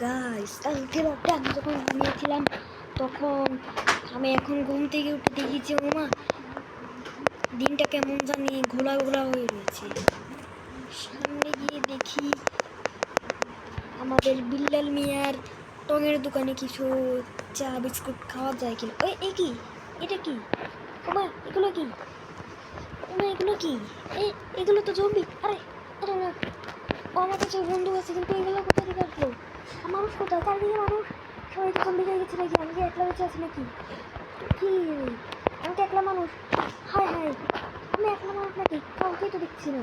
Guys, কালকে রাতে আমি যখন ঘুমিয়েছিলাম তখন আমি এখন ঘুম থেকে উঠে দেখেছি ওমা দিনটা কেমন জানি ঘোলা ঘোলা হয়ে রয়েছে। সামনে গিয়ে দেখি আমাদের বিল্লাল মিয়ার টঙের দোকানে কিছু চা বিস্কুট খাওয়া যায় কিনা। ওই এই কি, এটা কি ওমা, এগুলো কি ওমা, এগুলো কি? এগুলো তো জম্বি। আরে আরে না, ও আমার কাছে বন্ধু আছে, কিন্তু এগুলো কোথা থেকে আসলো? মানুষ কোথায়? চারদিকে মানুষ, সবাই তো জম্বি হয়ে গেছে নাকি? আমি কি একলা বেঁচে আছি নাকি? কি আমি তো একলা মানুষ? হায় হায়, আমি একলা মানুষ নাকি? কাউকেই তো দেখছি না।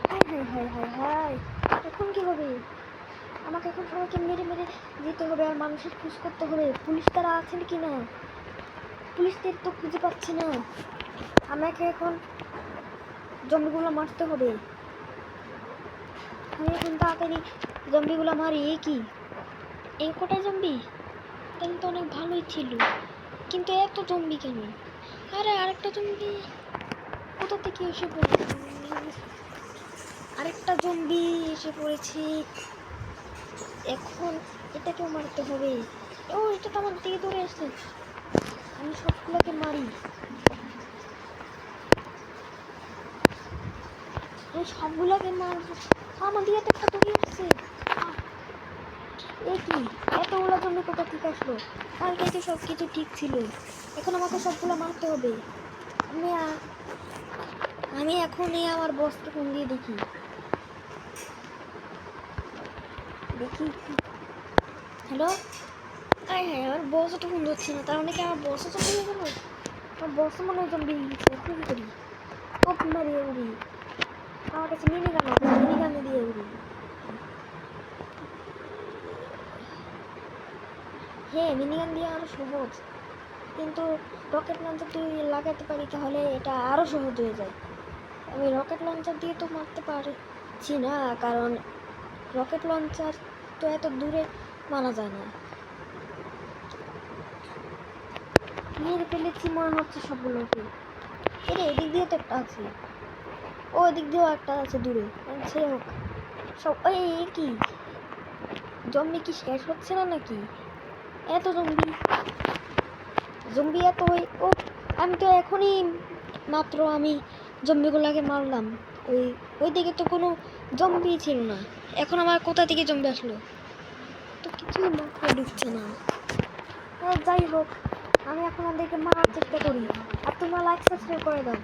হায় হায় হায় হায় হায়, এখন কি হবে? আমাকে এখন সবাইকে মেরে মেরে যেতে হবে আর মানুষের খোঁজ করতে হবে। পুলিশ তারা আছেন কি না? পুলিশদের তো খুঁজে পাচ্ছি না। আমাকে এখন জম্বিগুলো মারতে হবে। আমি এখন তাড়াতাড়ি জম্বিগুলো মারি। এই কটাই জম্বি? তাহলে তো অনেক ভালোই ছিল, কিন্তু এত জম্বি কেন? আরে আরেকটা জম্বি কোথা থেকে এসে পড়েছে? আরেকটা জম্বি এসে পড়েছে। এখন এটাকেও মারতে হবে। ও, এটা তো আমার দিকে দৌড়ে আসছে। আমি সবগুলোকে মারি। আমি সবগুলোকে মারবো। আমার দিকে তো একটা দৌড়ে আসছে। এ কি, এতগুলো জম্বি কোথা থেকে আসলো? কালকে তো সব কিছু ঠিক ছিল, এখন আমাকে সবগুলো মারতে হবে। আমি এখন আমার বসকে ফোন দিয়ে দেখি। হ্যালো। আয় হ্যাঁ, আমার বসও তো ফোন ধরছে না, তার মানে কি আমার বসও জম্বি হয়ে গেল? আমার বসও মনে হয় জম্বি হয়ে গেছে। এখন কি করি? ওপ মারিয়ে উড়ি। আমার কাছে মিনি গান আছে, মিনি গানে দিয়ে উড়ি। হ্যাঁ, মিনি গান দিয়ে আরো সহজ, কিন্তু রকেট লঞ্চার যদি লাগাতে পারি তাহলে এটা আরো সহজ হয়ে যায়। আমি রকেট লঞ্চার দিয়ে তো মারতে পারছি না, কারণ রকেট লঞ্চার তো এত দূরে মারা যায় না। মেরে ফেলেছি মনে হচ্ছে সবগুলোকে। এদিক দিয়ে তো একটা আছে, ও এদিক দিয়েও একটা আছে দূরে। সে হোক, সব ওই কি জম্বি কি শেষ হচ্ছে না নাকি? এত জম্বি জম্বি এত ও, আমি তো এখনই মাত্র আমি জম্বিগুলোকে মারলাম। ওই দিকে তো কোনো জম্বি ছিল না, এখন আমার কোথা থেকে জম্বি আসলো তো কিছুই মাথায় ঢুকছে না। যাই হোক, আমি এখন ওদেরকে মারার চেষ্টা করি। আর তোমরা লাইক সাবস্ক্রাইব করে দাও।